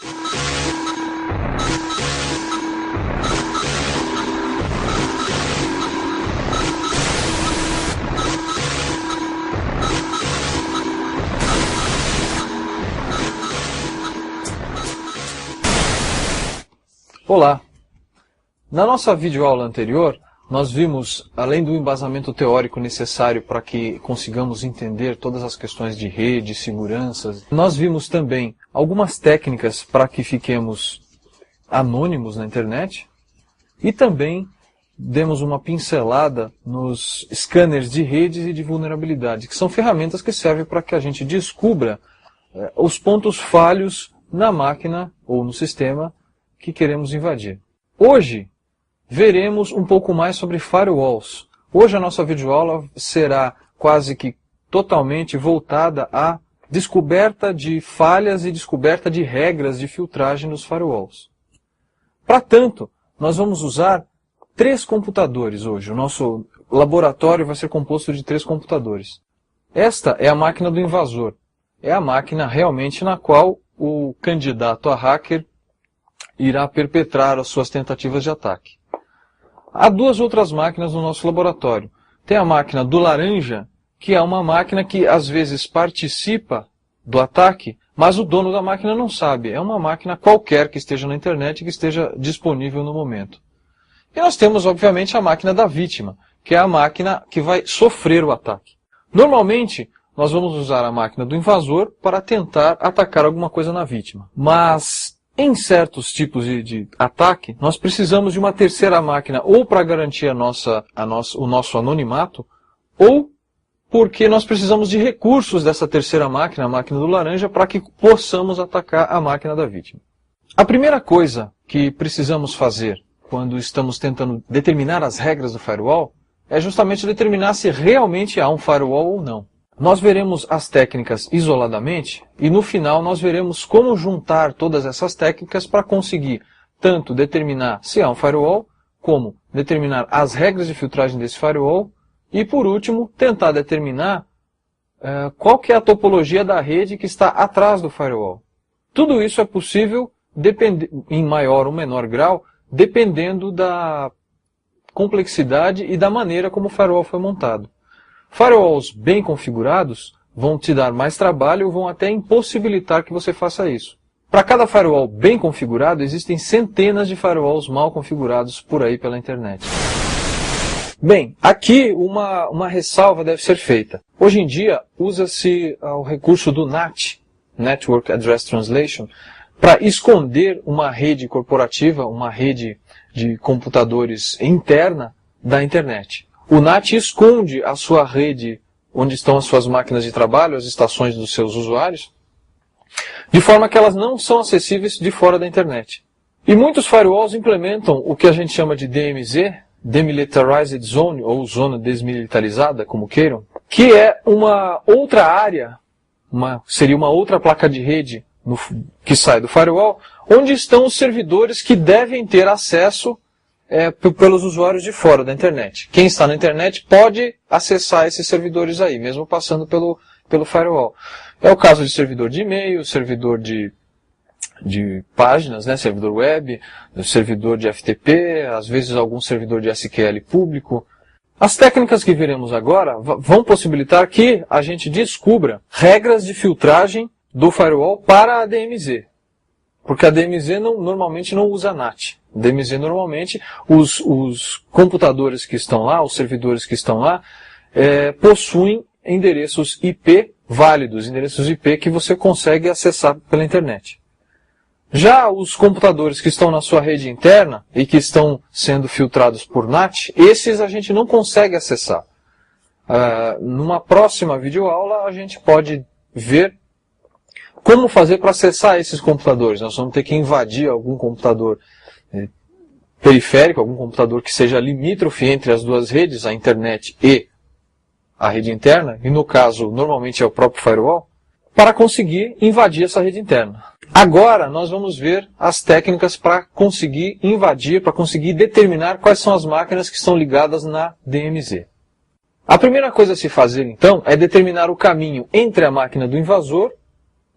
Olá! Na nossa videoaula anterior, nós vimos, além do embasamento teórico necessário para que consigamos entender todas as questões de rede, segurança, nós vimos também algumas técnicas para que fiquemos anônimos na internet e também demos uma pincelada nos scanners de redes e de vulnerabilidade, que são ferramentas que servem para que a gente descubra os pontos falhos na máquina ou no sistema que queremos invadir. Hoje, veremos um pouco mais sobre firewalls. Hoje a nossa videoaula será quase que totalmente voltada à descoberta de falhas e descoberta de regras de filtragem nos firewalls. Para tanto, nós vamos usar 3 computadores hoje. O nosso laboratório vai ser composto de 3 computadores. Esta é a máquina do invasor. É a máquina realmente na qual o candidato a hacker irá perpetrar as suas tentativas de ataque. Há 2 outras máquinas no nosso laboratório. Tem a máquina do laranja, que é uma máquina que às vezes participa do ataque, mas o dono da máquina não sabe. É uma máquina qualquer que esteja na internet e que esteja disponível no momento. E nós temos, obviamente, a máquina da vítima, que é a máquina que vai sofrer o ataque. Normalmente, nós vamos usar a máquina do invasor para tentar atacar alguma coisa na vítima. Mas em certos tipos de ataque, nós precisamos de uma terceira máquina, ou para garantir o nosso anonimato, ou porque nós precisamos de recursos dessa terceira máquina, a máquina do laranja, para que possamos atacar a máquina da vítima. A primeira coisa que precisamos fazer quando estamos tentando determinar as regras do firewall é justamente determinar se realmente há um firewall ou não. Nós veremos as técnicas isoladamente e no final nós veremos como juntar todas essas técnicas para conseguir tanto determinar se há um firewall, como determinar as regras de filtragem desse firewall e, por último, tentar determinar qual que é a topologia da rede que está atrás do firewall. Tudo isso é possível em maior ou menor grau, dependendo da complexidade e da maneira como o firewall foi montado. Firewalls bem configurados vão te dar mais trabalho ou vão até impossibilitar que você faça isso. Para cada firewall bem configurado, existem centenas de firewalls mal configurados por aí pela internet. Bem, aqui uma ressalva deve ser feita. Hoje em dia, usa-se o recurso do NAT, Network Address Translation, para esconder uma rede corporativa, uma rede de computadores interna da internet. O NAT esconde a sua rede, onde estão as suas máquinas de trabalho, as estações dos seus usuários, de forma que elas não são acessíveis de fora da internet. E muitos firewalls implementam o que a gente chama de DMZ, Demilitarized Zone, ou zona desmilitarizada, como queiram, que é uma outra área, seria uma outra placa de rede que sai do firewall, onde estão os servidores que devem ter acesso pelos usuários de fora da internet. Quem está na internet pode acessar esses servidores aí, mesmo passando pelo firewall. É o caso de servidor de e-mail, servidor de páginas, né, servidor web, servidor de FTP, às vezes algum servidor de SQL público. As técnicas que veremos agora vão possibilitar que a gente descubra regras de filtragem do firewall para a DMZ. Porque a DMZ normalmente não usa NAT. DMZ normalmente, os computadores que estão lá, os servidores que estão lá, possuem endereços IP válidos, endereços IP que você consegue acessar pela internet. Já os computadores que estão na sua rede interna e que estão sendo filtrados por NAT, esses a gente não consegue acessar. Numa próxima videoaula a gente pode ver como fazer para acessar esses computadores. Nós vamos ter que invadir algum computador periférico, algum computador que seja limítrofe entre as duas redes, a internet e a rede interna, e no caso, normalmente é o próprio firewall, para conseguir invadir essa rede interna. Agora, nós vamos ver as técnicas para conseguir invadir, para conseguir determinar quais são as máquinas que estão ligadas na DMZ. A primeira coisa a se fazer, então, é determinar o caminho entre a máquina do invasor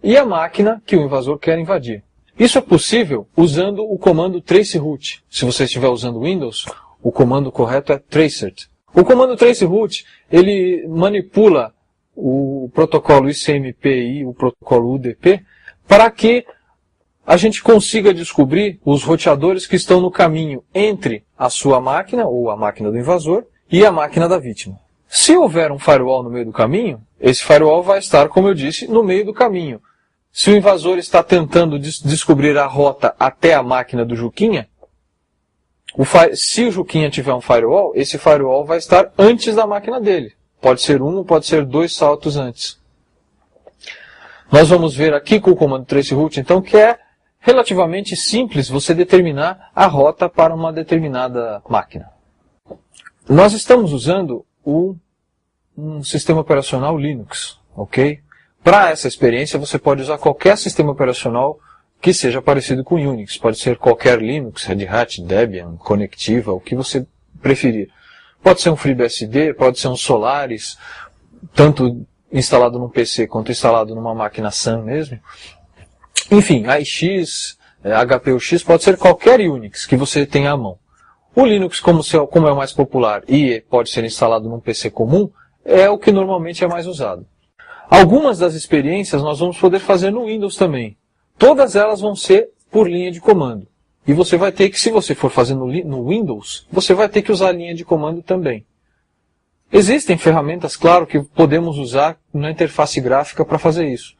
e a máquina que o invasor quer invadir. Isso é possível usando o comando traceroute. Se você estiver usando Windows, o comando correto é tracert. O comando traceroute, ele manipula o protocolo ICMP e o protocolo UDP para que a gente consiga descobrir os roteadores que estão no caminho entre a sua máquina, ou a máquina do invasor, e a máquina da vítima. Se houver um firewall no meio do caminho, esse firewall vai estar, como eu disse, no meio do caminho. Se o invasor está tentando descobrir a rota até a máquina do Juquinha, se o Juquinha tiver um firewall, esse firewall vai estar antes da máquina dele. Pode ser um, pode ser 2 saltos antes. Nós vamos ver aqui com o comando traceroute, então, que é relativamente simples você determinar a rota para uma determinada máquina. Nós estamos usando um sistema operacional Linux, ok? Para essa experiência você pode usar qualquer sistema operacional que seja parecido com Unix. Pode ser qualquer Linux, Red Hat, Debian, Conectiva, o que você preferir. Pode ser um FreeBSD, pode ser um Solaris, tanto instalado num PC quanto instalado numa máquina SAN mesmo. Enfim, AIX, HPUX, pode ser qualquer Unix que você tenha à mão. O Linux, como é o mais popular e pode ser instalado num PC comum, é o que normalmente é mais usado. Algumas das experiências nós vamos poder fazer no Windows também. Todas elas vão ser por linha de comando. E você vai ter que, se você for fazer no Windows, você vai ter que usar a linha de comando também. Existem ferramentas, claro, que podemos usar na interface gráfica para fazer isso.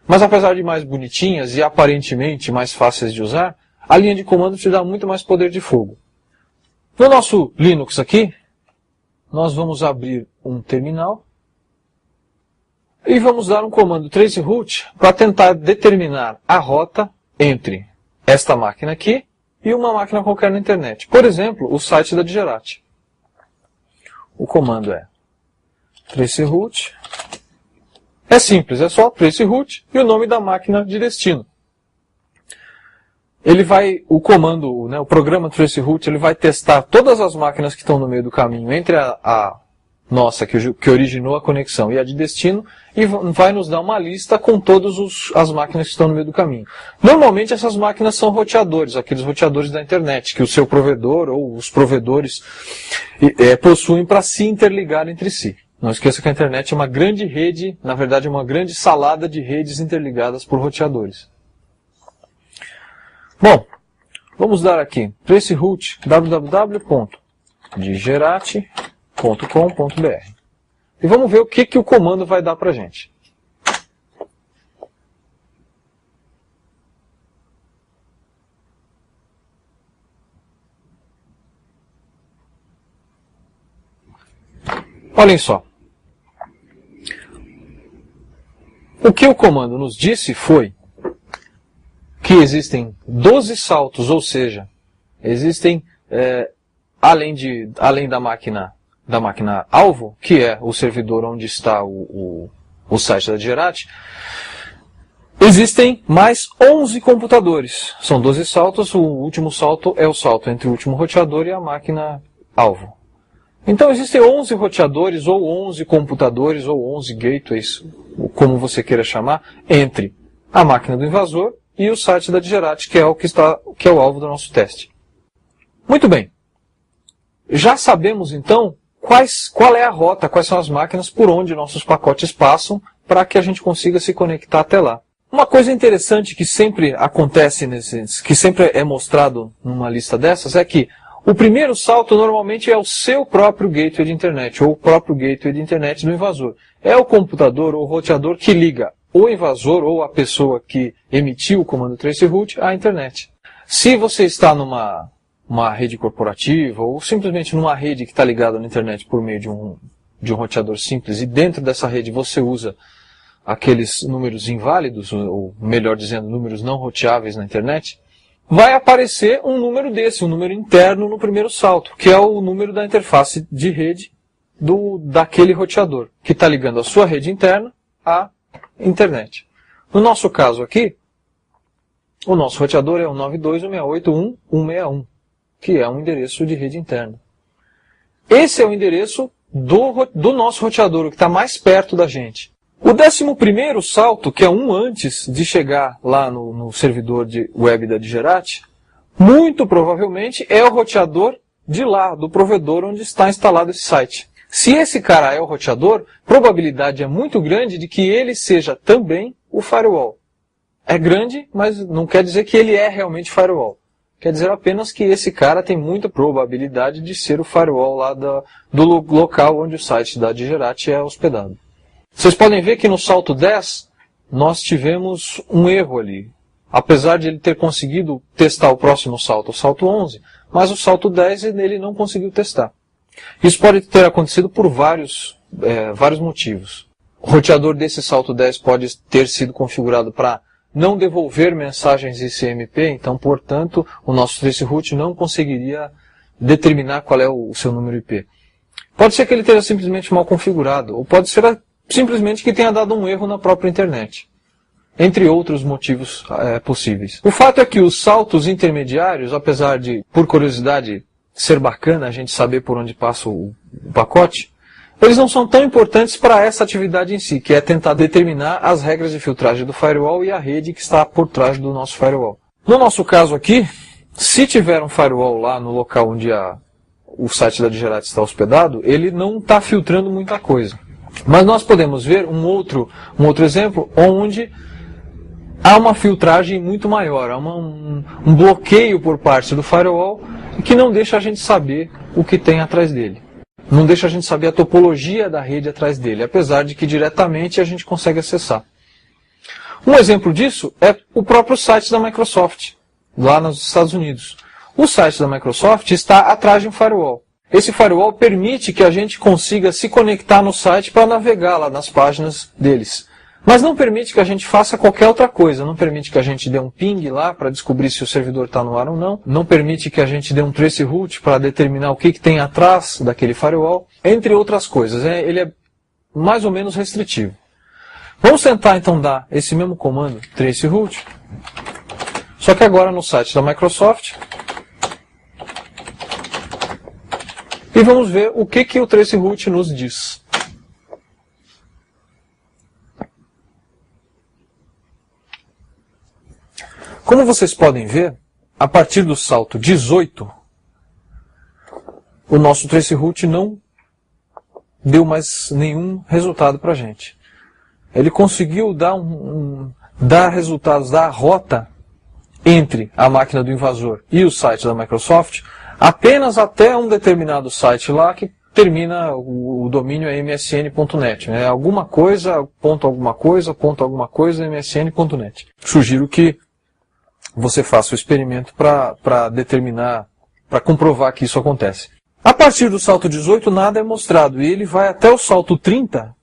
Mas apesar de mais bonitinhas e aparentemente mais fáceis de usar, a linha de comando te dá muito mais poder de fogo. No nosso Linux aqui, nós vamos abrir um terminal e vamos dar um comando traceroute para tentar determinar a rota entre esta máquina aqui e uma máquina qualquer na internet. Por exemplo, o site da Digerati. O comando é traceroute. É simples, é só traceroute e o nome da máquina de destino. O comando, o programa traceroute, ele vai testar todas as máquinas que estão no meio do caminho entre a nossa, que originou a conexão, e a de destino, e vai nos dar uma lista com todas as máquinas que estão no meio do caminho. Normalmente essas máquinas são roteadores, aqueles roteadores da internet, que o seu provedor ou os provedores possuem para se interligar entre si. Não esqueça que a internet é uma grande rede, na verdade é uma grande salada de redes interligadas por roteadores. Bom, vamos dar aqui traceroute www.digerati.com.br e vamos ver o que o comando vai dar para a gente. Olhem só. O que o comando nos disse foi que existem 12 saltos, ou seja, existem, além da máquina alvo, que é o servidor onde está o site da Digerati, existem mais 11 computadores. São 12 saltos, o último salto é o salto entre o último roteador e a máquina alvo. Então existem 11 roteadores, ou 11 computadores, ou 11 gateways, como você queira chamar, entre a máquina do invasor e o site da Digerati, que é o alvo do nosso teste. Muito bem. Já sabemos então qual é a rota, quais são as máquinas por onde nossos pacotes passam, para que a gente consiga se conectar até lá. Uma coisa interessante que sempre acontece, que sempre é mostrado numa lista dessas, é que o primeiro salto normalmente é o seu próprio gateway de internet, ou o próprio gateway de internet do invasor. É o computador ou o roteador que liga o invasor ou a pessoa que emitiu o comando traceroute à internet. Se você está numa rede corporativa ou simplesmente numa rede que está ligada na internet por meio de um roteador simples e dentro dessa rede você usa aqueles números inválidos, ou melhor dizendo, números não roteáveis na internet, vai aparecer um número desse, um número interno no primeiro salto, que é o número da interface de rede daquele roteador, que está ligando a sua rede interna à internet. No nosso caso aqui, o nosso roteador é o 92.168.1.161, que é um endereço de rede interna. Esse é o endereço do nosso roteador, o que está mais perto da gente. O 11º salto, que é um antes de chegar lá no servidor de web da Digerati, muito provavelmente é o roteador de lá, do provedor onde está instalado esse site. Se esse cara é o roteador, probabilidade é muito grande de que ele seja também o firewall. É grande, mas não quer dizer que ele é realmente firewall. Quer dizer apenas que esse cara tem muita probabilidade de ser o firewall lá do local onde o site da Digerati é hospedado. Vocês podem ver que no salto 10, nós tivemos um erro ali. Apesar de ele ter conseguido testar o próximo salto, o salto 11, mas o salto 10 ele não conseguiu testar. Isso pode ter acontecido por vários motivos. O roteador desse salto 10 pode ter sido configurado para não devolver mensagens ICMP, então, portanto, o nosso traceroute não conseguiria determinar qual é o seu número IP. Pode ser que ele esteja simplesmente mal configurado, ou pode ser simplesmente que tenha dado um erro na própria internet. Entre outros motivos possíveis. O fato é que os saltos intermediários, apesar de, por curiosidade, ser bacana a gente saber por onde passa o pacote, eles não são tão importantes para essa atividade em si, que é tentar determinar as regras de filtragem do firewall e a rede que está por trás do nosso firewall. No nosso caso aqui, se tiver um firewall lá no local onde o site da Digerati está hospedado, ele não está filtrando muita coisa. Mas nós podemos ver um outro exemplo onde há uma filtragem muito maior, há um bloqueio por parte do firewall que não deixa a gente saber o que tem atrás dele. Não deixa a gente saber a topologia da rede atrás dele, apesar de que diretamente a gente consegue acessar. Um exemplo disso é o próprio site da Microsoft, lá nos Estados Unidos. O site da Microsoft está atrás de um firewall. Esse firewall permite que a gente consiga se conectar no site para navegar lá nas páginas deles. Mas não permite que a gente faça qualquer outra coisa. Não permite que a gente dê um ping lá para descobrir se o servidor está no ar ou não. Não permite que a gente dê um traceroute para determinar o que tem atrás daquele firewall. Entre outras coisas. Ele é mais ou menos restritivo. Vamos tentar então dar esse mesmo comando, traceroute. Só que agora no site da Microsoft. E vamos ver o que o traceroute nos diz. Como vocês podem ver, a partir do salto 18, o nosso traceroute não deu mais nenhum resultado para a gente. Ele conseguiu dar resultados da rota entre a máquina do invasor e o site da Microsoft apenas até um determinado site lá que termina, o domínio é msn.net. Alguma coisa, msn.net. Sugiro que você faça o experimento para determinar, para comprovar que isso acontece. A partir do salto 18, nada é mostrado. E ele vai até o salto 30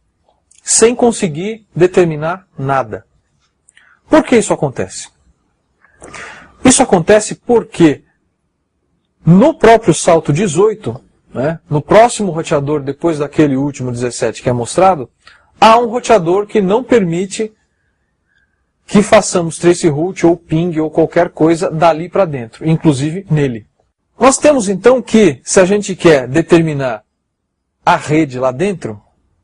sem conseguir determinar nada. Por que isso acontece? Isso acontece porque no próprio salto 18, no próximo roteador, depois daquele último 17 que é mostrado, há um roteador que não permite que façamos traceroute ou ping ou qualquer coisa dali para dentro, inclusive nele. Nós temos então que, se a gente quer determinar a rede lá dentro,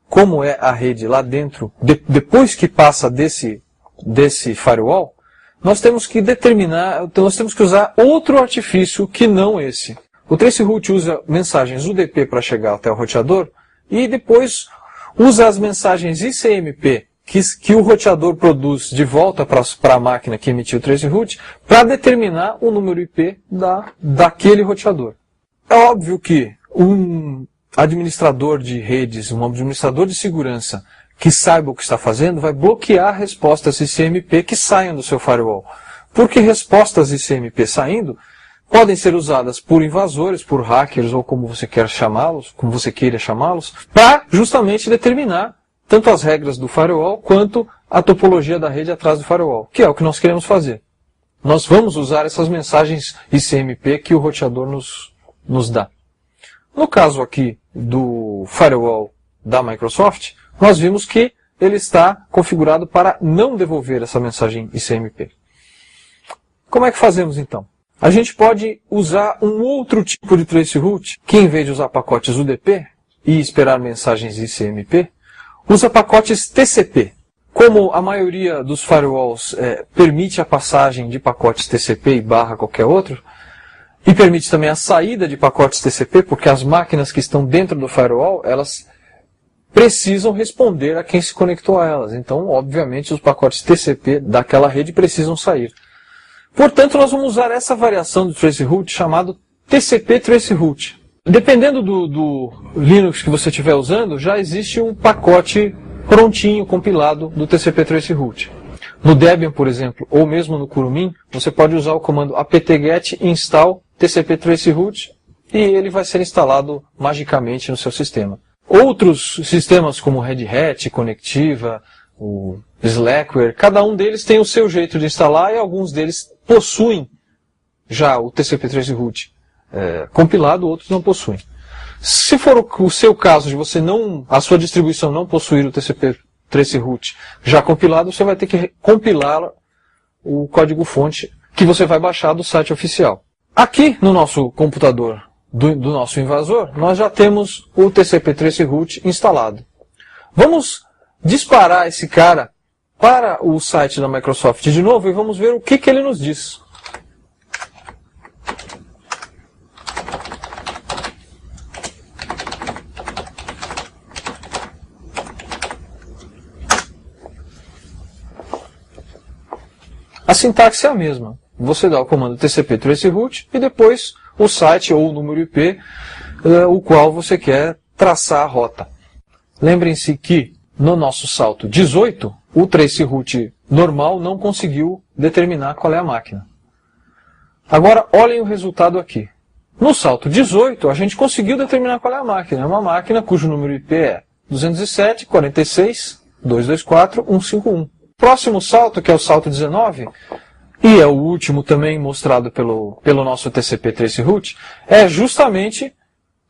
como é a rede lá dentro, depois que passa desse firewall, nós temos que usar outro artifício que não esse. O traceroute usa mensagens UDP para chegar até o roteador e depois usa as mensagens ICMP que o roteador produz de volta para a máquina que emitiu o traceroute para determinar o número IP daquele roteador. É óbvio que um administrador de redes, um administrador de segurança que saiba o que está fazendo vai bloquear respostas ICMP que saiam do seu firewall. Porque respostas ICMP saindo podem ser usadas por invasores, por hackers ou como você queira chamá-los, para justamente determinar tanto as regras do firewall quanto a topologia da rede atrás do firewall, que é o que nós queremos fazer. Nós vamos usar essas mensagens ICMP que o roteador nos dá. No caso aqui do firewall da Microsoft, nós vimos que ele está configurado para não devolver essa mensagem ICMP. Como é que fazemos então? A gente pode usar um outro tipo de traceroute, que em vez de usar pacotes UDP e esperar mensagens ICMP, usa pacotes TCP. Como a maioria dos firewalls permite a passagem de pacotes TCP e barra qualquer outro, e permite também a saída de pacotes TCP, porque as máquinas que estão dentro do firewall, elas precisam responder a quem se conectou a elas. Então, obviamente, os pacotes TCP daquela rede precisam sair. Portanto, nós vamos usar essa variação do traceroute chamado TCP traceroute. Dependendo do Linux que você estiver usando, já existe um pacote prontinho, compilado do TCP traceroute. No Debian, por exemplo, ou mesmo no Kurumin, você pode usar o comando apt-get install TCP traceroute e ele vai ser instalado magicamente no seu sistema. Outros sistemas como Red Hat, Conectiva, o Slackware, cada um deles tem o seu jeito de instalar e alguns deles possuem já o TCP traceroute compilado, outros não possuem. Se for o seu caso de a sua distribuição não possuir o TCP traceroute já compilado, você vai ter que compilar o código-fonte que você vai baixar do site oficial. Aqui no nosso computador do nosso invasor, nós já temos o TCP traceroute instalado. Vamos disparar esse cara para o site da Microsoft de novo e vamos ver o que ele nos diz. A sintaxe é a mesma. Você dá o comando TCP traceroute e depois o site ou o número IP, o qual você quer traçar a rota. Lembrem-se que no nosso salto 18, o traceroute normal não conseguiu determinar qual é a máquina. Agora, olhem o resultado aqui. No salto 18, a gente conseguiu determinar qual é a máquina. É uma máquina cujo número IP é 207.46.224.151. Próximo salto, que é o salto 19, e é o último também mostrado pelo nosso TCP traceroute, é justamente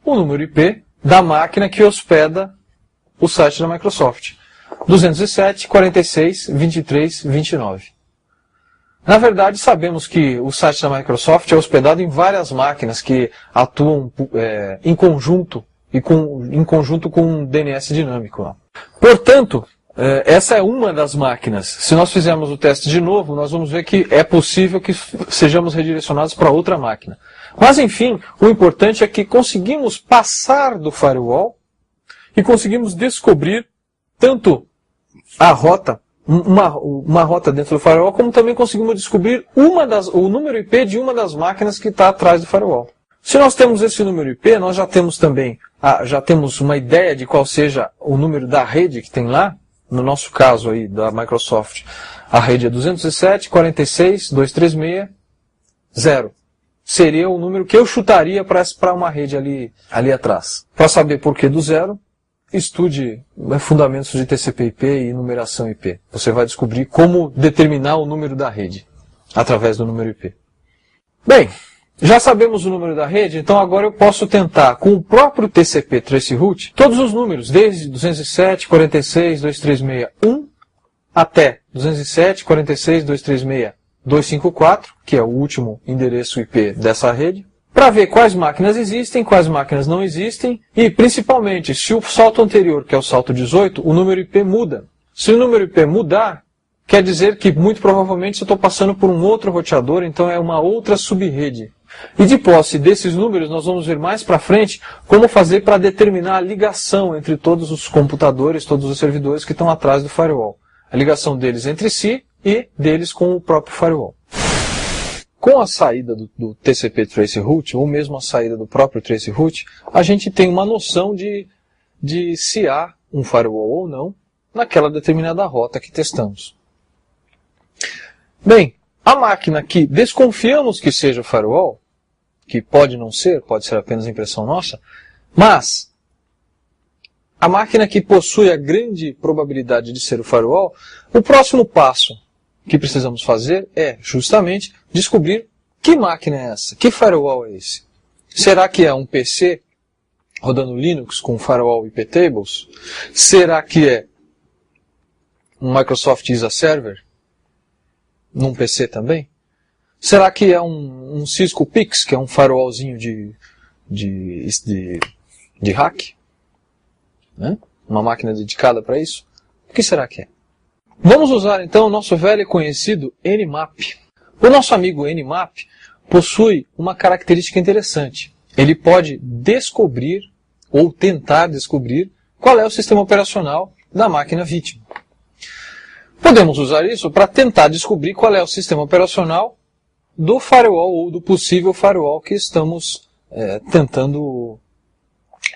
o número IP da máquina que hospeda o site da Microsoft. 207.46.23.29. Na verdade, sabemos que o site da Microsoft é hospedado em várias máquinas que atuam em conjunto em conjunto com um DNS dinâmico. Portanto, essa é uma das máquinas. Se nós fizermos o teste de novo, nós vamos ver que é possível que sejamos redirecionados para outra máquina. Mas, enfim, o importante é que conseguimos passar do firewall e conseguimos descobrir tanto a rota, uma rota dentro do firewall, como também conseguimos descobrir o número IP de uma das máquinas que está atrás do firewall. Se nós temos esse número IP, nós já temos também uma ideia de qual seja o número da rede que tem lá. No nosso caso aí da Microsoft, a rede é 207.46.236.0. Seria o número que eu chutaria para uma rede ali atrás. Para saber por que do zero, estude fundamentos de TCP/IP e numeração IP. Você vai descobrir como determinar o número da rede através do número IP. Bem, já sabemos o número da rede, então agora eu posso tentar, com o próprio TCP traceroute, todos os números, desde 207.46.236.1 até 207.46.236.254, que é o último endereço IP dessa rede, para ver quais máquinas existem, quais máquinas não existem, e principalmente, se o salto anterior, que é o salto 18, o número IP muda. Se o número IP mudar, quer dizer que muito provavelmente eu estou passando por um outro roteador, então é uma outra subrede. E de posse desses números, nós vamos ver mais para frente como fazer para determinar a ligação entre todos os computadores, todos os servidores que estão atrás do firewall. A ligação deles entre si e deles com o próprio firewall. Com a saída do TCP traceroute, ou mesmo a saída do próprio traceroute, a gente tem uma noção de se há um firewall ou não naquela determinada rota que testamos. Bem, a máquina que desconfiamos que seja firewall, que pode não ser, pode ser apenas impressão nossa, mas a máquina que possui a grande probabilidade de ser o firewall, o próximo passo que precisamos fazer é justamente descobrir que máquina é essa, que firewall é esse. Será que é um PC rodando Linux com firewall IP tables? Será que é um Microsoft ISA Server num PC também? Será que é um Cisco Pix, que é um firewallzinho de hack? Né? uma máquina dedicada para isso? O que será que é? Vamos usar então o nosso velho e conhecido Nmap. O nosso amigo Nmap possui uma característica interessante. Ele pode descobrir ou tentar descobrir qual é o sistema operacional da máquina vítima. Podemos usar isso para tentar descobrir qual é o sistema operacional do firewall ou do possível firewall que estamos tentando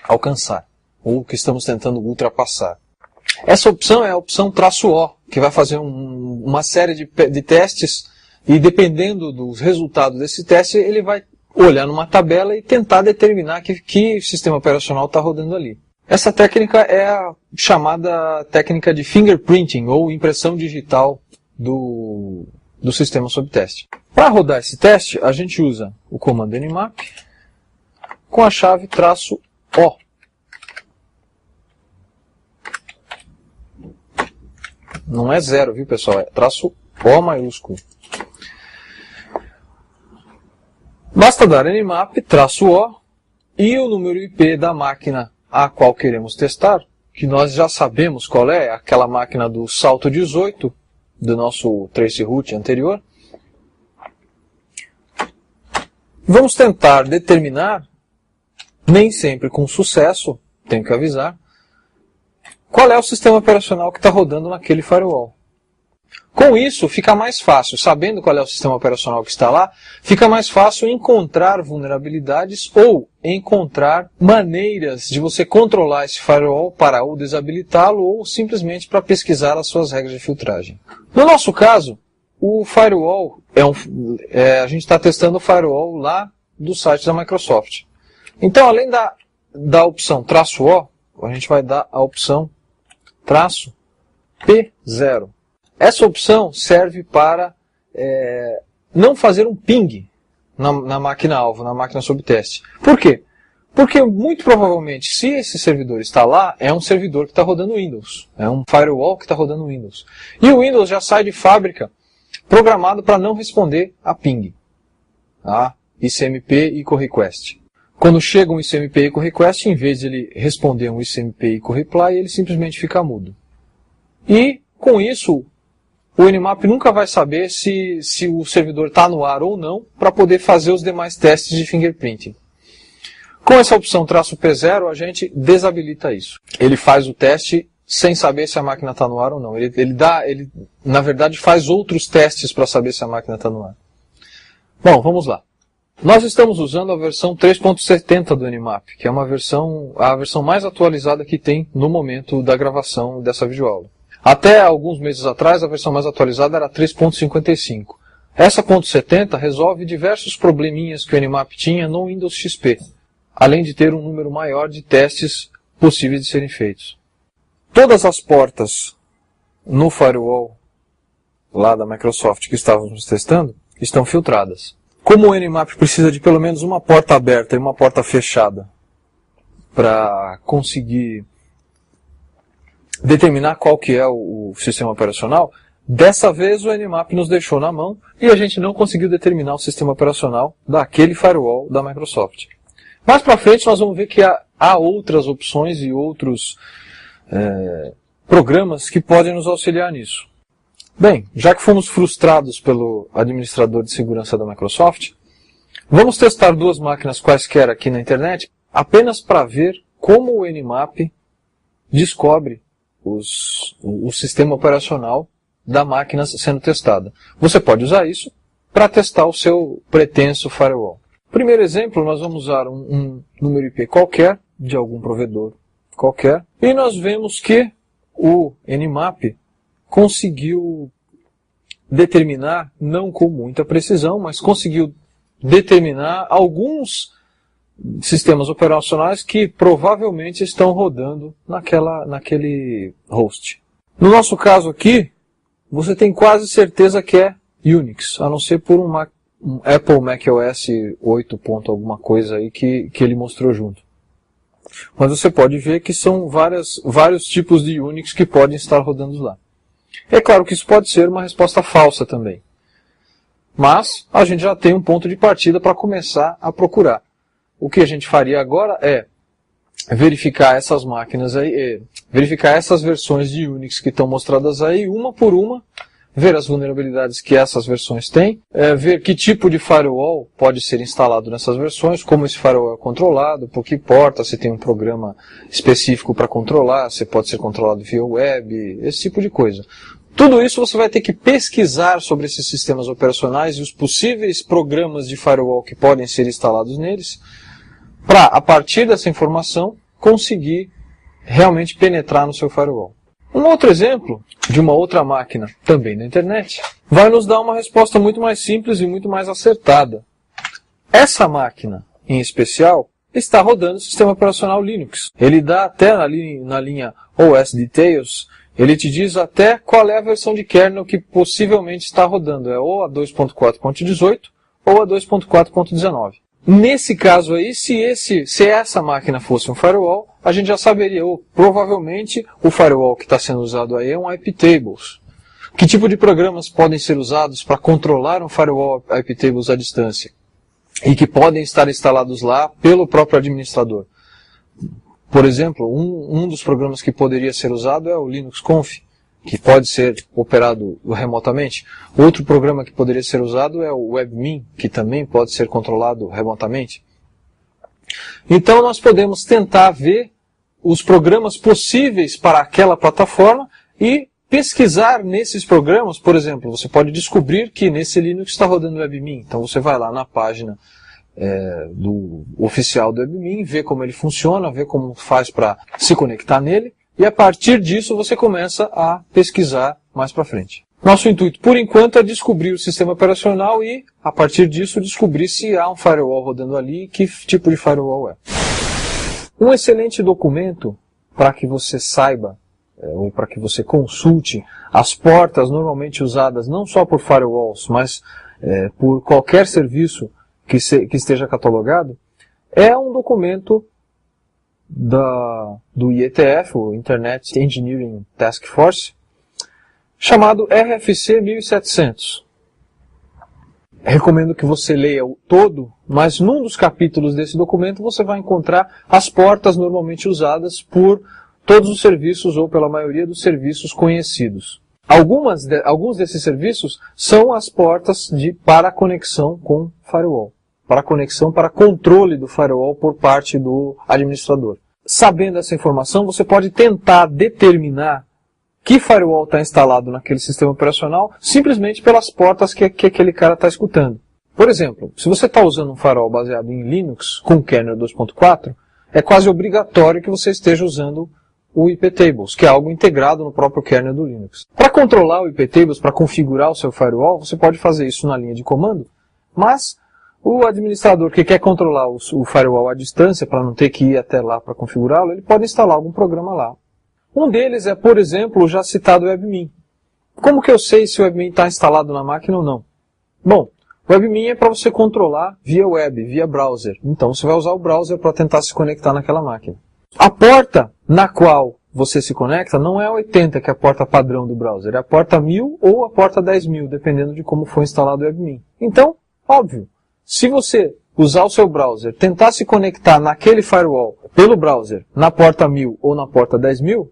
alcançar ou que estamos tentando ultrapassar. Essa opção é a opção "-O", que vai fazer uma série de testes e, dependendo dos resultados desse teste, ele vai olhar numa tabela e tentar determinar que sistema operacional está rodando ali. Essa técnica é a chamada técnica de fingerprinting, ou impressão digital do sistema sob teste. Para rodar esse teste, a gente usa o comando nmap com a chave "-O". Não é 0, viu, pessoal? É "-O" maiúsculo. Basta dar nmap "-O" e o número IP da máquina a qual queremos testar, que nós já sabemos qual é, aquela máquina do salto 18, do nosso traceroute anterior. Vamos tentar determinar, nem sempre com sucesso, tenho que avisar, qual é o sistema operacional que está rodando naquele firewall. Com isso, fica mais fácil, sabendo qual é o sistema operacional que está lá, fica mais fácil encontrar vulnerabilidades ou encontrar maneiras de você controlar esse firewall para ou desabilitá-lo ou simplesmente para pesquisar as suas regras de filtragem. No nosso caso, o firewall, a gente está testando o firewall lá do site da Microsoft. Então, além da opção "-O", a gente vai dar a opção "-P0". Essa opção serve para não fazer um ping na máquina-alvo, na máquina sob teste. Por quê? Porque muito provavelmente, se esse servidor está lá, é um servidor que está rodando Windows. É um firewall que está rodando Windows. E o Windows já sai de fábrica programado para não responder a ping, a ICMP e echo request. Quando chega um ICMP e echo request, em vez de ele responder um ICMP e echo reply, ele simplesmente fica mudo. E, com isso, o Nmap nunca vai saber se o servidor está no ar ou não para poder fazer os demais testes de fingerprinting. Com essa opção "-P0, a gente desabilita isso. Ele faz o teste sem saber se a máquina está no ar ou não. Ele, na verdade, faz outros testes para saber se a máquina está no ar. Bom, vamos lá. Nós estamos usando a versão 3.70 do Nmap, que é a versão mais atualizada que tem no momento da gravação dessa videoaula. Até alguns meses atrás, a versão mais atualizada era 3.55. Essa .70 resolve diversos probleminhas que o Nmap tinha no Windows XP, além de ter um número maior de testes possíveis de serem feitos. Todas as portas no firewall lá da Microsoft que estávamos testando estão filtradas. Como o Nmap precisa de pelo menos uma porta aberta e uma porta fechada para conseguir determinar qual que é o sistema operacional, dessa vez o Nmap nos deixou na mão e a gente não conseguiu determinar o sistema operacional daquele firewall da Microsoft. Mais para frente nós vamos ver que há outras opções e outros programas que podem nos auxiliar nisso. Bem, já que fomos frustrados pelo administrador de segurança da Microsoft, vamos testar duas máquinas quaisquer aqui na internet apenas para ver como o Nmap descobre o sistema operacional da máquina sendo testada. Você pode usar isso para testar o seu pretenso firewall. Primeiro exemplo, nós vamos usar um número IP qualquer, de algum provedor qualquer, e nós vemos que o Nmap conseguiu determinar, não com muita precisão, mas conseguiu determinar alguns sistemas operacionais que provavelmente estão rodando naquele host. No nosso caso aqui, você tem quase certeza que é Unix, a não ser por um Apple macOS 8. Alguma coisa aí que ele mostrou junto. Mas você pode ver que são vários tipos de Unix que podem estar rodando lá. É claro que isso pode ser uma resposta falsa também. Mas a gente já tem um ponto de partida para começar a procurar. O que a gente faria agora é verificar essas máquinas aí, verificar essas versões de Unix que estão mostradas aí, uma por uma, ver as vulnerabilidades que essas versões têm, ver que tipo de firewall pode ser instalado nessas versões, como esse firewall é controlado, por que porta, se tem um programa específico para controlar, se pode ser controlado via web, esse tipo de coisa. Tudo isso você vai ter que pesquisar sobre esses sistemas operacionais e os possíveis programas de firewall que podem ser instalados neles, para, a partir dessa informação, conseguir realmente penetrar no seu firewall. Um outro exemplo de uma outra máquina, também na internet, vai nos dar uma resposta muito mais simples e muito mais acertada. Essa máquina, em especial, está rodando o sistema operacional Linux. Ele dá até na linha OS Details, ele te diz até qual é a versão de kernel que possivelmente está rodando. É ou a 2.4.18 ou a 2.4.19. Nesse caso aí, se essa máquina fosse um firewall, a gente já saberia, ou provavelmente o firewall que está sendo usado aí é um iptables. Que tipo de programas podem ser usados para controlar um firewall iptables à distância? E que podem estar instalados lá pelo próprio administrador. Por exemplo, um dos programas que poderia ser usado é o Linux Conf, que pode ser operado remotamente. Outro programa que poderia ser usado é o WebMin, que também pode ser controlado remotamente. Então nós podemos tentar ver os programas possíveis para aquela plataforma e pesquisar nesses programas. Por exemplo, você pode descobrir que nesse Linux está rodando o WebMin. Então você vai lá na página do oficial do WebMin, vê como ele funciona, vê como faz para se conectar nele, e a partir disso você começa a pesquisar mais para frente. Nosso intuito, por enquanto, é descobrir o sistema operacional e, a partir disso, descobrir se há um firewall rodando ali e que tipo de firewall é. Um excelente documento para que você saiba, ou para que você consulte as portas normalmente usadas não só por firewalls, mas por qualquer serviço que esteja catalogado, é um documento do IETF, o Internet Engineering Task Force, chamado RFC 1700. Recomendo que você leia o todo, mas num dos capítulos desse documento você vai encontrar as portas normalmente usadas por todos os serviços ou pela maioria dos serviços conhecidos. Alguns desses serviços são as portas para conexão com firewall, para conexão para controle do firewall por parte do administrador. Sabendo essa informação, você pode tentar determinar que firewall está instalado naquele sistema operacional simplesmente pelas portas que aquele cara está escutando. Por exemplo, se você está usando um firewall baseado em Linux com kernel 2.4, é quase obrigatório que você esteja usando o iptables, que é algo integrado no próprio kernel do Linux. Para controlar o iptables, para configurar o seu firewall, você pode fazer isso na linha de comando, mas o administrador que quer controlar o firewall à distância, para não ter que ir até lá para configurá-lo, ele pode instalar algum programa lá. Um deles é, por exemplo, o já citado WebMin. Como que eu sei se o WebMin está instalado na máquina ou não? Bom, o WebMin é para você controlar via web, via browser. Então você vai usar o browser para tentar se conectar naquela máquina. A porta na qual você se conecta não é a 80, que é a porta padrão do browser. É a porta 1000 ou a porta 10.000, dependendo de como foi instalado o WebMin. Então, óbvio, se você usar o seu browser, tentar se conectar naquele firewall pelo browser, na porta 1000 ou na porta 10.000,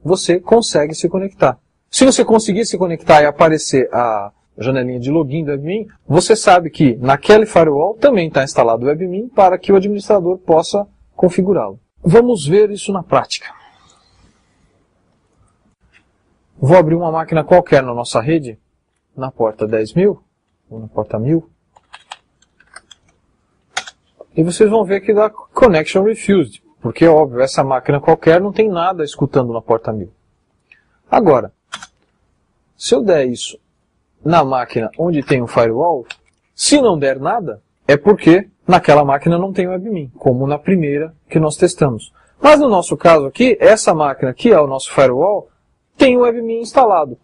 você consegue se conectar. Se você conseguir se conectar e aparecer a janelinha de login do WebMin, você sabe que naquele firewall também está instalado o WebMin para que o administrador possa configurá-lo. Vamos ver isso na prática. Vou abrir uma máquina qualquer na nossa rede, na porta 10.000 ou na porta 1000. E vocês vão ver que dá Connection Refused, porque, óbvio, essa máquina qualquer não tem nada escutando na porta 1000. Agora, se eu der isso na máquina onde tem um firewall, se não der nada, é porque naquela máquina não tem WebMin, como na primeira que nós testamos. Mas no nosso caso aqui, essa máquina que é o nosso firewall, tem o WebMin instalado,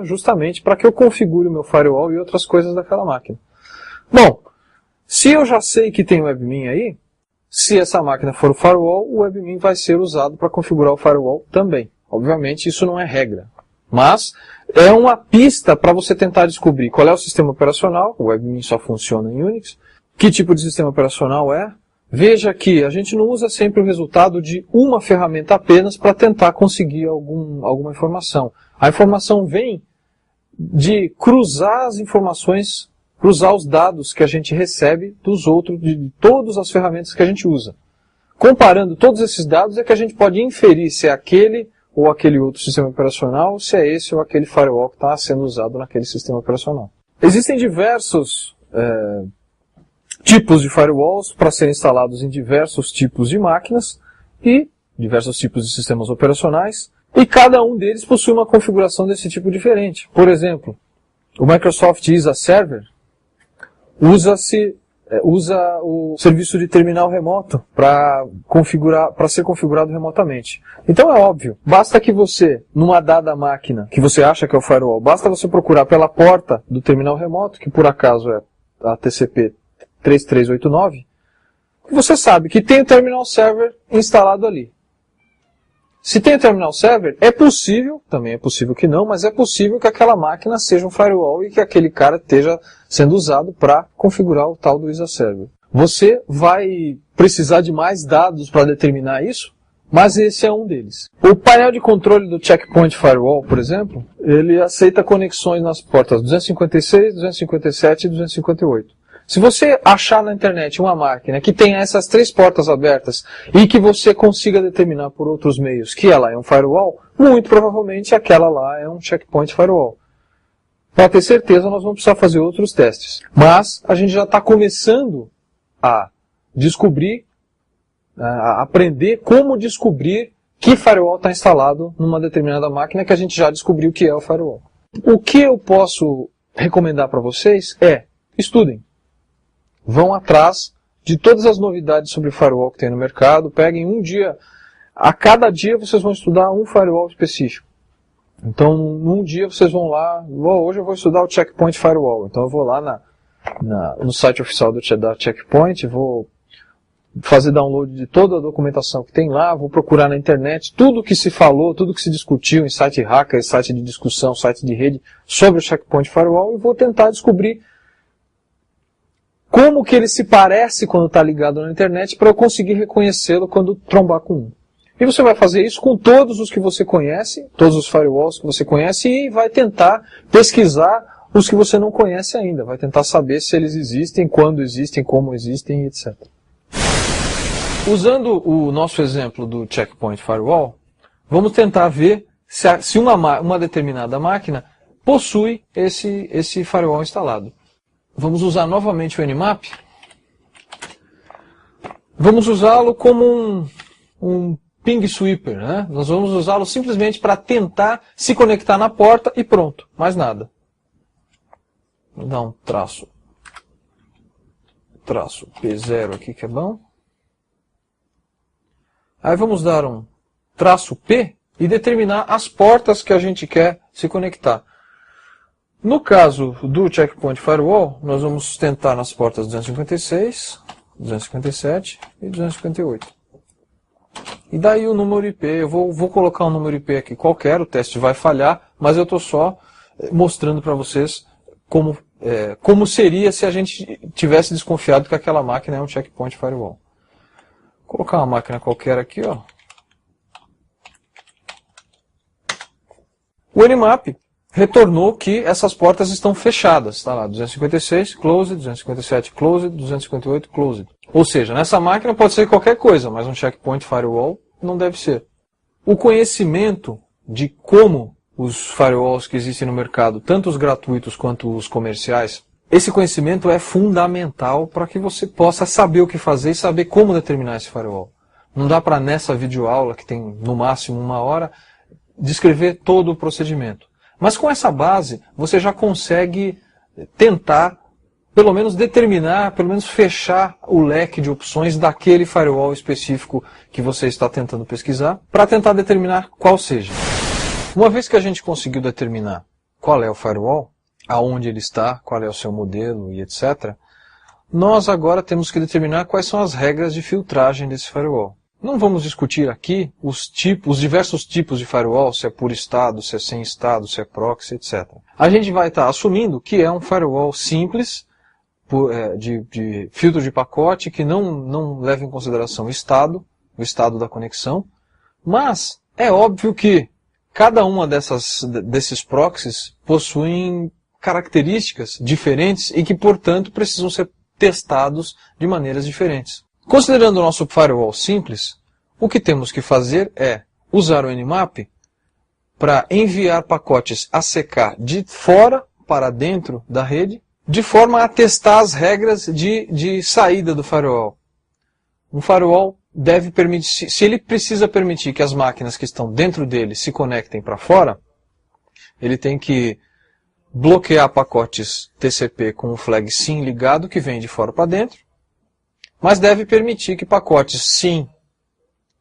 justamente para que eu configure o meu firewall e outras coisas daquela máquina. Bom, se eu já sei que tem o WebMin aí, se essa máquina for o firewall, o WebMin vai ser usado para configurar o firewall também. Obviamente isso não é regra, mas é uma pista para você tentar descobrir qual é o sistema operacional. O WebMin só funciona em Unix. Que tipo de sistema operacional é? Veja que a gente não usa sempre o resultado de uma ferramenta apenas para tentar conseguir alguma informação. A informação vem de cruzar as informações, cruzar os dados que a gente recebe dos outros, de todas as ferramentas que a gente usa. Comparando todos esses dados é que a gente pode inferir se é aquele ou aquele outro sistema operacional, se é esse ou aquele firewall que está sendo usado naquele sistema operacional. Existem diversos tipos de firewalls para serem instalados em diversos tipos de máquinas e diversos tipos de sistemas operacionais, e cada um deles possui uma configuração desse tipo diferente. Por exemplo, o Microsoft ISA Server usa o serviço de terminal remoto para ser configurado remotamente. Então é óbvio, basta que você, numa dada máquina que você acha que é o firewall, basta você procurar pela porta do terminal remoto, que por acaso é a TCP 3389, e você sabe que tem o terminal server instalado ali. Se tem o terminal server, é possível, também é possível que não, mas é possível que aquela máquina seja um firewall e que aquele cara esteja sendo usado para configurar o tal do ISA Server. Você vai precisar de mais dados para determinar isso, mas esse é um deles. O painel de controle do Checkpoint Firewall, por exemplo, ele aceita conexões nas portas 256, 257 e 258. Se você achar na internet uma máquina que tenha essas três portas abertas e que você consiga determinar por outros meios que ela é um firewall, muito provavelmente aquela lá é um checkpoint firewall. Para ter certeza, nós vamos precisar fazer outros testes. Mas a gente já está começando a descobrir, a aprender como descobrir que firewall está instalado numa determinada máquina que a gente já descobriu que é o firewall. O que eu posso recomendar para vocês é, estudem. Vão atrás de todas as novidades sobre firewall que tem no mercado, peguem um dia, a cada dia vocês vão estudar um firewall específico. Então, num dia vocês vão lá, hoje eu vou estudar o Checkpoint Firewall, então eu vou lá no site oficial da Checkpoint, vou fazer download de toda a documentação que tem lá, vou procurar na internet tudo que se falou, tudo que se discutiu em site hacker, site de discussão, site de rede sobre o Checkpoint Firewall e vou tentar descobrir como que ele se parece quando está ligado na internet para eu conseguir reconhecê-lo quando trombar com um. E você vai fazer isso com todos os que você conhece, todos os firewalls que você conhece e vai tentar pesquisar os que você não conhece ainda. Vai tentar saber se eles existem, quando existem, como existem, etc. Usando o nosso exemplo do Checkpoint Firewall, vamos tentar ver se uma determinada máquina possui esse firewall instalado. Vamos usar novamente o Nmap. Vamos usá-lo como um ping sweeper, né? Nós vamos usá-lo simplesmente para tentar se conectar na porta e pronto, mais nada. Vou dar um traço P0 aqui que é bom. Aí vamos dar um traço P e determinar as portas que a gente quer se conectar. No caso do Checkpoint Firewall, nós vamos tentar nas portas 256, 257 e 258. E daí o número IP, eu vou colocar um número IP aqui qualquer, o teste vai falhar, mas eu estou só mostrando para vocês como seria se a gente tivesse desconfiado que aquela máquina é um Checkpoint Firewall. Vou colocar uma máquina qualquer aqui, ó. O Nmap retornou que essas portas estão fechadas. Está lá, 256, closed, 257, closed, 258, closed. Ou seja, nessa máquina pode ser qualquer coisa, mas um Checkpoint Firewall não deve ser. O conhecimento de como os firewalls que existem no mercado, tanto os gratuitos quanto os comerciais, esse conhecimento é fundamental para que você possa saber o que fazer e saber como determinar esse firewall. Não dá para nessa videoaula, que tem no máximo 1 hora, descrever todo o procedimento. Mas com essa base, você já consegue tentar, pelo menos determinar, pelo menos fechar o leque de opções daquele firewall específico que você está tentando pesquisar, para tentar determinar qual seja. Uma vez que a gente conseguiu determinar qual é o firewall, aonde ele está, qual é o seu modelo e etc., nós agora temos que determinar quais são as regras de filtragem desse firewall. Não vamos discutir aqui os diversos tipos de firewall, se é por estado, se é sem estado, se é proxy, etc. A gente vai estar assumindo que é um firewall simples, de filtro de pacote que não leva em consideração o estado da conexão, mas é óbvio que cada uma desses proxies possuem características diferentes e que, portanto, precisam ser testados de maneiras diferentes. Considerando o nosso firewall simples, o que temos que fazer é usar o Nmap para enviar pacotes ACK de fora para dentro da rede, de forma a testar as regras de saída do firewall. Um firewall deve permitir, se ele precisa permitir que as máquinas que estão dentro dele se conectem para fora, ele tem que bloquear pacotes TCP com o flag SYN ligado que vem de fora para dentro, mas deve permitir que pacotes SYN,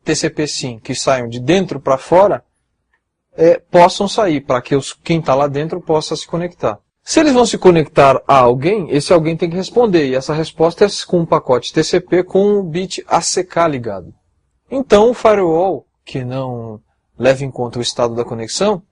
TCP SYN, que saiam de dentro para fora, possam sair, para que quem está lá dentro possa se conectar. Se eles vão se conectar a alguém, esse alguém tem que responder, e essa resposta é com um pacote TCP com o bit ACK ligado. Então o firewall, que não leva em conta o estado da conexão,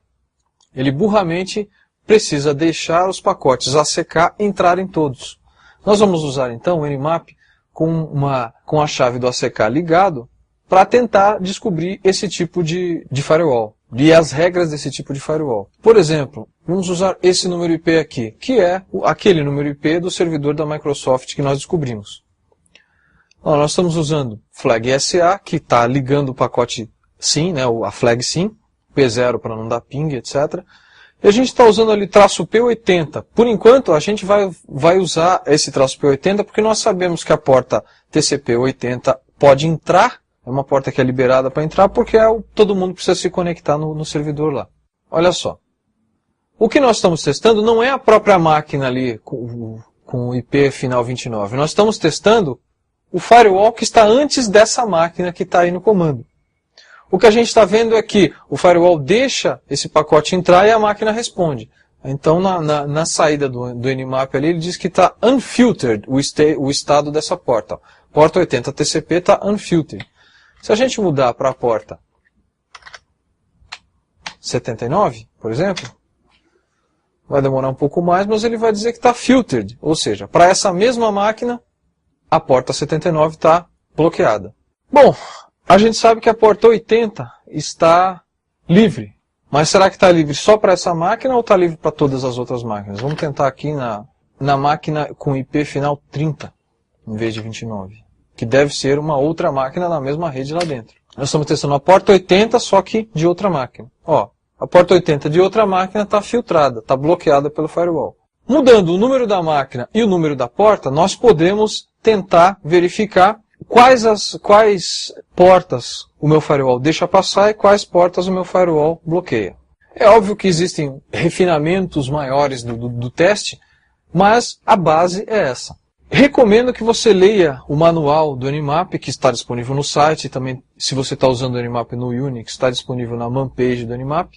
ele burramente precisa deixar os pacotes ACK entrarem todos. Nós vamos usar então o Nmap com a chave do ACK ligado para tentar descobrir esse tipo de firewall e as regras desse tipo de firewall. Por exemplo, vamos usar esse número IP aqui, que é aquele número IP do servidor da Microsoft que nós descobrimos. Nós estamos usando flag SA, que está ligando o pacote SYN, né, a flag SYN, P0 para não dar ping, etc. E a gente está usando ali traço P80. Por enquanto, a gente vai usar esse traço P80 porque nós sabemos que a porta TCP80 pode entrar. É uma porta que é liberada para entrar porque todo mundo precisa se conectar no servidor lá. Olha só. O que nós estamos testando não é a própria máquina ali com o IP final 29. Nós estamos testando o firewall que está antes dessa máquina que está aí no comando. O que a gente está vendo é que o firewall deixa esse pacote entrar e a máquina responde. Então, na saída do Nmap ali, ele diz que está unfiltered o estado dessa porta. Porta 80 TCP está unfiltered. Se a gente mudar para a porta 79, por exemplo, vai demorar um pouco mais, mas ele vai dizer que está filtered. Ou seja, para essa mesma máquina, a porta 79 está bloqueada. Bom, a gente sabe que a porta 80 está livre. Mas será que está livre só para essa máquina ou está livre para todas as outras máquinas? Vamos tentar aqui na máquina com IP final 30, em vez de 29. Que deve ser uma outra máquina na mesma rede lá dentro. Nós estamos testando a porta 80, só que de outra máquina. A porta 80 de outra máquina está filtrada, está bloqueada pelo firewall. Mudando o número da máquina e o número da porta, nós podemos tentar verificar quais portas o meu firewall deixa passar e quais portas o meu firewall bloqueia. É óbvio que existem refinamentos maiores do teste, mas a base é essa. Recomendo que você leia o manual do Nmap, que está disponível no site, e também, se você está usando o Nmap no Unix, está disponível na manpage do Nmap.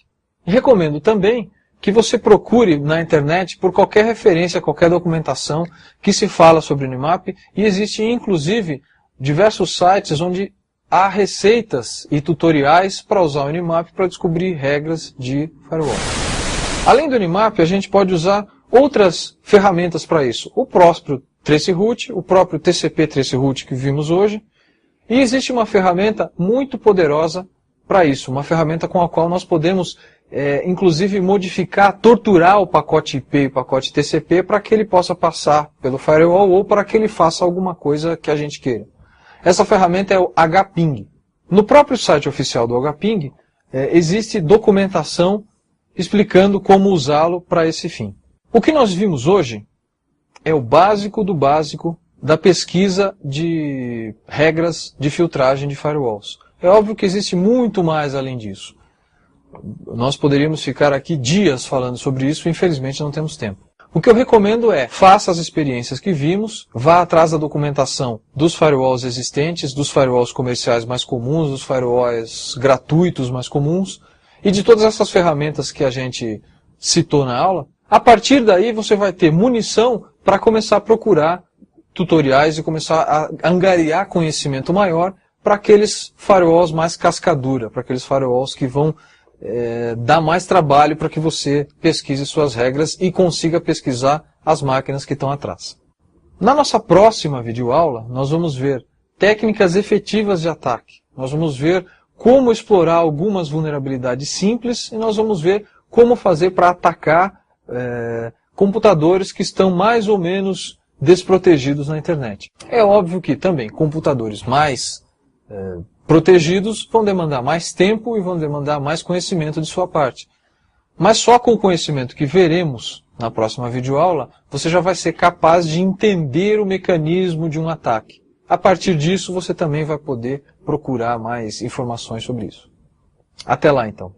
E recomendo também que você procure na internet por qualquer referência, qualquer documentação que se fala sobre o Nmap, e existem inclusive diversos sites onde há receitas e tutoriais para usar o Nmap para descobrir regras de firewall. Além do Nmap, a gente pode usar outras ferramentas para isso. O próprio Traceroute, o próprio TCP Traceroute que vimos hoje. E existe uma ferramenta muito poderosa para isso. Uma ferramenta com a qual nós podemos, inclusive, modificar, torturar o pacote IP e o pacote TCP para que ele possa passar pelo firewall ou para que ele faça alguma coisa que a gente queira. Essa ferramenta é o HPing. No próprio site oficial do HPing, existe documentação explicando como usá-lo para esse fim. O que nós vimos hoje é o básico do básico da pesquisa de regras de filtragem de firewalls. É óbvio que existe muito mais além disso. Nós poderíamos ficar aqui dias falando sobre isso, infelizmente não temos tempo. O que eu recomendo é, faça as experiências que vimos, vá atrás da documentação dos firewalls existentes, dos firewalls comerciais mais comuns, dos firewalls gratuitos mais comuns, e de todas essas ferramentas que a gente citou na aula. A partir daí você vai ter munição para começar a procurar tutoriais e começar a angariar conhecimento maior para aqueles firewalls mais cascadura, para aqueles firewalls que vão dar mais trabalho para que você pesquise suas regras e consiga pesquisar as máquinas que estão atrás. Na nossa próxima videoaula, nós vamos ver técnicas efetivas de ataque. Nós vamos ver como explorar algumas vulnerabilidades simples e nós vamos ver como fazer para atacar computadores que estão mais ou menos desprotegidos na internet. É óbvio que também computadores mais protegidos vão demandar mais tempo e vão demandar mais conhecimento de sua parte. Mas só com o conhecimento que veremos na próxima videoaula, você já vai ser capaz de entender o mecanismo de um ataque. A partir disso, você também vai poder procurar mais informações sobre isso. Até lá, então.